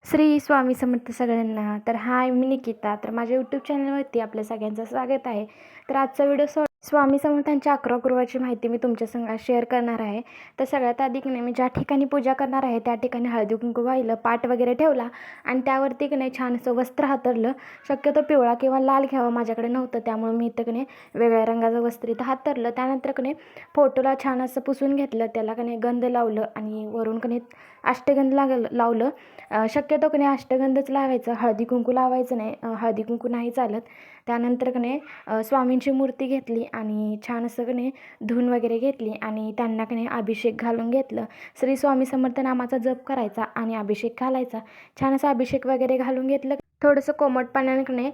श्री स्वामी समर्थ सगळ्यांना. तर हाय, मी निकिता. तर माझ्या यूट्यूब चॅनलवरती आपल्या सगळ्यांचं स्वागत आहे. तर आजचा व्हिडिओ स्वामी समर्थांच्या 11 गुरुवारची माहिती मी तुमच्या संग शेअर करणार आहे. तर सगळ्यात आधी की नाही, मी ज्या ठिकाणी पूजा करणार आहे त्या ठिकाणी हळदी कुंकू वाहिलं, पाट वगैरे ठेवला आणि त्यावरती की नाही छान असं वस्त्र हातरलं. शक्यतो पिवळा किंवा लाल घ्यावं, माझ्याकडे नव्हतं त्यामुळे मी इथं की नाही वेगळ्या रंगाचं वस्त्र इथं हातरलं. त्यानंतर की नाही फोटोला छान असं पुसून घेतलं, त्याला की नाही गंध लावलं आणि वरून की नाही अष्टगंध लावलं. शक्यतो की नाही अष्टगंधच लावायचं, हळदी कुंकू लावायचं नाही, हळदी कुंकू नाही चालत. त्यानंतर की नाही स्वामींची मूर्ती घेतली आणि छान असं की नाही धून वगैरे घेतली आणि त्यांना की नाही अभिषेक घालून घेतलं. श्री स्वामी समर्थ नामाचा जप करायचा आणि अभिषेक घालायचा. छान असा अभिषेक वगैरे घालून घेतलं. थोडंसं कोमट पाण्याने की नाही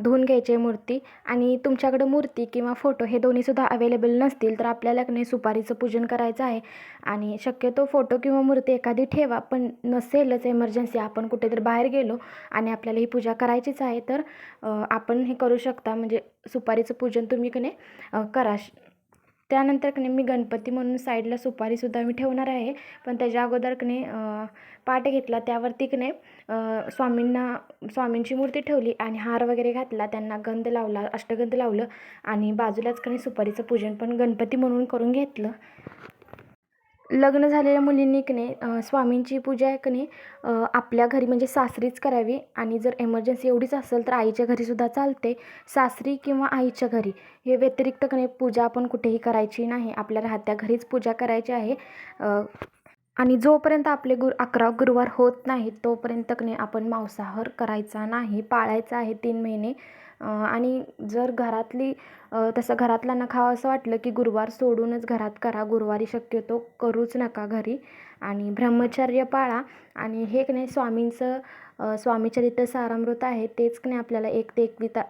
धुवून घ्यायची मूर्ती. आणि तुमच्याकडं मूर्ती किंवा फोटो हे दोन्हीसुद्धा अवेलेबल नसतील तर आपल्याला की नाही सुपारीचं पूजन करायचं आहे. आणि शक्यतो फोटो किंवा मूर्ती एखादी ठेवा, पण नसेलच एमर्जन्सी, आपण कुठेतरी बाहेर गेलो आणि आपल्याला ही पूजा करायचीच आहे, तर आपण हे करू शकता. म्हणजे सुपारीचं पूजन तुम्ही की नाही करा. त्यानंतर की नाही मी गणपती म्हणून साईडला सुपारीसुद्धा मी ठेवणार आहे. पण त्याच्या अगोदर की नाही पाट घेतला, त्यावरती की नाही स्वामींची मूर्ती ठेवली आणि हार वगैरे घातला, त्यांना गंध लावला, अष्टगंध लावलं आणि बाजूलाच की नाही सुपारीचं पूजन पण गणपती म्हणून करून घेतलं. लग्न झालेल्या मुलींनी की नाही स्वामींची पूजा आहे की नाही आपल्या घरी म्हणजे सासरीच करावी. आणि जर एमर्जन्सी एवढीच असेल तर आईच्या घरीसुद्धा चालते. सासरी किंवा आईच्या घरी हे व्यतिरिक्त की नाही पूजा आपण कुठेही करायची नाही, आपल्या राहत्या घरीच पूजा करायची आहे. आणि जोपर्यंत आपले 11 गुरुवार होत नाहीत तोपर्यंत की नाही आपण मांसाहार करायचा नाही, पाळायचा आहे 3 महिने. आणि जर तसं घरातल्यांना खावं असं वाटलं की गुरुवार सोडूनच घरात करा, गुरुवारी शक्यतो करूच नका घरी. आणि ब्रह्मचर्य पाळा. आणि हे की नाही स्वामीचरित्र सारामृत आहे, तेच की नाही आपल्याला 1 ते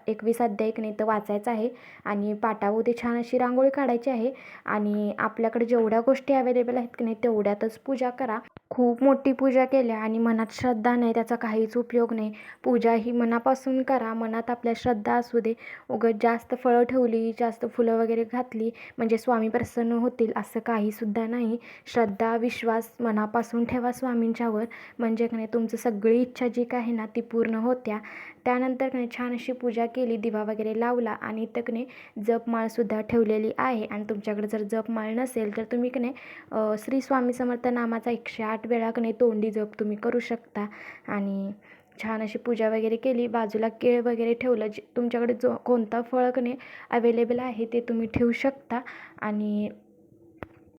21 अध्याय की नाही तर वाचायचं आहे. आणि पाटाभोवती छान अशी रांगोळी काढायची आहे. आणि आपल्याकडे जेवढ्या गोष्टी अवेलेबल आहेत की नाही तेवढ्यातच पूजा करा. खूप मोठी पूजा केल्या आणि मनात श्रद्धा नाही त्याचा काहीच उपयोग नाही. पूजा ही मनापासून करा, मनात आपल्या श्रद्धा असू दे. उगाच जास्त फळं ठेवली, जास्त फुलं वगैरे घातली म्हणजे स्वामी प्रसन्न होतील असं काहीसुद्धा नाही. श्रद्धा विश्वास मनापासून ठेवा स्वामींच्यावर, म्हणजे की नाही तुमचं सगळी इच्छा जी काय आहे ना ती पूर्ण होत्या. त्यानंतर की नाही छान अशी पूजा केली, दिवा वगैरे लावला आणि इथं की नाही जपमाळसुद्धा ठेवलेली आहे. आणि तुमच्याकडे जर जपमाळ नसेल तर तुम्ही की नाही श्री स्वामी समर्थ नामाचा 108 वेळा की नाही तोंडी जप तुम्ही करू शकता. आणि छान अशी पूजा वगैरे केली, बाजूला केळ वगैरे ठेवलं. तुमच्याकडे जो कोणता फळ की नाही अवेलेबल आहे ते तुम्ही ठेवू शकता. आणि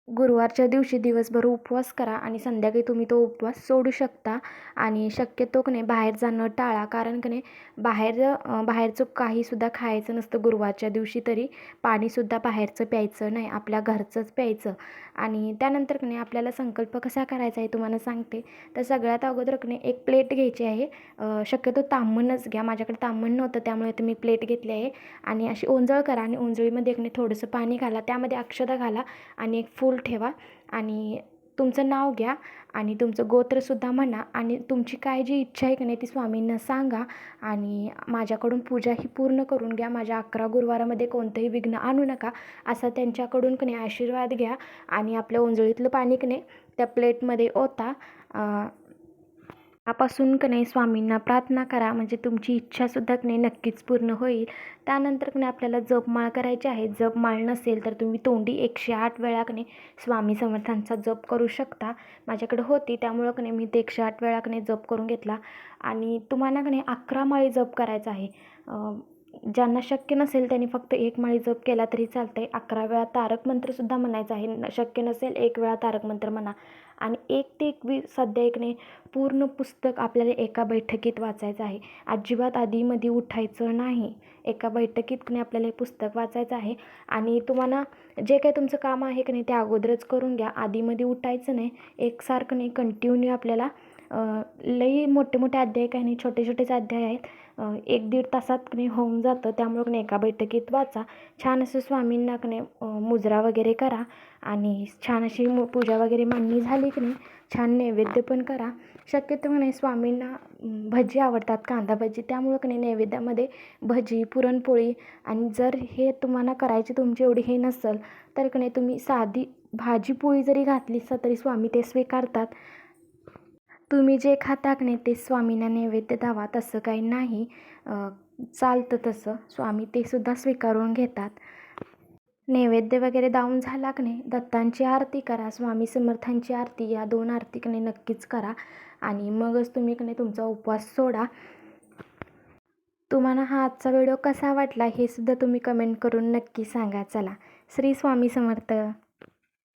गुरुवारच्या दिवशी दिवसभर उपवास करा आणि संध्याकाळी तुम्ही तो उपवास सोडू शकता. आणि शक्यतो की नाही बाहेर जाणं टाळा, कारण की नाही बाहेरचं काहीसुद्धा खायचं नसतं गुरुवारच्या दिवशी. तरी पाणीसुद्धा बाहेरचं प्यायचं नाही, आपल्या घरचंच प्यायचं. आणि त्यानंतर की नाही आपल्याला संकल्प कसा करायचा आहे तुम्हाला सांगते. तर सगळ्यात अगोदर की नाही एक प्लेट घ्यायची आहे. शक्यतो ताम्हणच घ्या, माझ्याकडे ताम्हण नव्हतं त्यामुळे तुम्ही प्लेट घेतली आहे. आणि अशी ओंजळ करा आणि ओंजळीमध्ये की नाही थोडंसं पाणी घाला, त्यामध्ये अक्षता घाला आणि एक फूल ठेवा. आणि तुमचं नाव घ्या आणि तुमचं गोत्रसुद्धा म्हणा आणि तुमची काय जी इच्छा आहे की नाही ती स्वामींना सांगा. आणि माझ्याकडून पूजा ही पूर्ण करून घ्या, माझ्या 11 गुरुवारामध्ये कोणतंही विघ्न आणू नका असा त्यांच्याकडून की नाही आशीर्वाद घ्या. आणि आपल्या ओंजळीतलं पाणी की नाही त्या प्लेटमध्ये ओता. त्यापासून की नाही स्वामींना प्रार्थना करा, म्हणजे तुमची इच्छासुद्धा की नाही नक्कीच पूर्ण होईल. त्यानंतर की नाही आपल्याला जपमाळ करायची आहे. जपमाळ नसेल तर तुम्ही तोंडी 108 वेळा की नाही स्वामी समर्थांचा जप करू शकता. माझ्याकडे होती त्यामुळं की नाही मी ते 108 वेळा की नाही जप करून घेतला. आणि तुम्हाला की नाही 11 माळी जप करायचा आहे. ज्यांना शक्य नसेल त्यांनी फक्त 1 माळी जप केला तरी चालतं आहे. 11 वेळा तारक मंत्रसुद्धा म्हणायचं आहे. शक्य नसेल 1 वेळा तारक मंत्र म्हणा. आणि 1 ते 21 अध्याय की नाही पूर्ण पुस्तक आपल्याला एका बैठकीत वाचायचं आहे. अजिबात आधीमध्ये उठायचं नाही. एका बैठकीत की नाही आपल्याला हे पुस्तक वाचायचं आहे. आणि तुम्हाला जे काही तुमचं काम आहे की नाही ते अगोदरच करून घ्या, आधीमध्ये उठायचं नाही. एकसारखं नाही, कंटिन्यू आपल्याला लई मोठे मोठे अध्याय काही नाही, छोटे छोटेच अध्याय आहेत. 1-1.5 तासात की नाही होऊन जातं, त्यामुळं की नाही एका बैठकीत वाचा. छान असं स्वामींना की नाही मुजरा वगैरे करा. आणि छान अशी पूजा वगैरे मांडणी झाली की नाही छान नैवेद्य पण करा. शक्यतो की नाही स्वामींना भजी आवडतात, कांदा भजी, त्यामुळं की नाही नैवेद्यामध्ये भजी, पुरणपोळी. आणि जर हे तुम्हाला करायची तुमची एवढी हे नसेल तर की नाही तुम्ही साधी भाजी पोळी जरी घातली तरी स्वामी ते स्वीकारतात. तुम्ही जे खाता की नाही ते स्वामींना नैवेद्य द्यावा तसं काही नाही. चालतं तसं. स्वामी ते सुद्धा स्वीकारून घेतात. नैवेद्य वगैरे दावून झाला की नाही दत्तांची आरती करा, स्वामी समर्थांची आरती, या 2 आरती की नाही नक्कीच करा आणि मगच तुम्ही की नाही तुमचा उपवास सोडा. तुम्हाला हा आजचा व्हिडिओ कसा वाटला हे सुद्धा तुम्ही कमेंट करून नक्की सांगा. चला, श्री स्वामी समर्थ.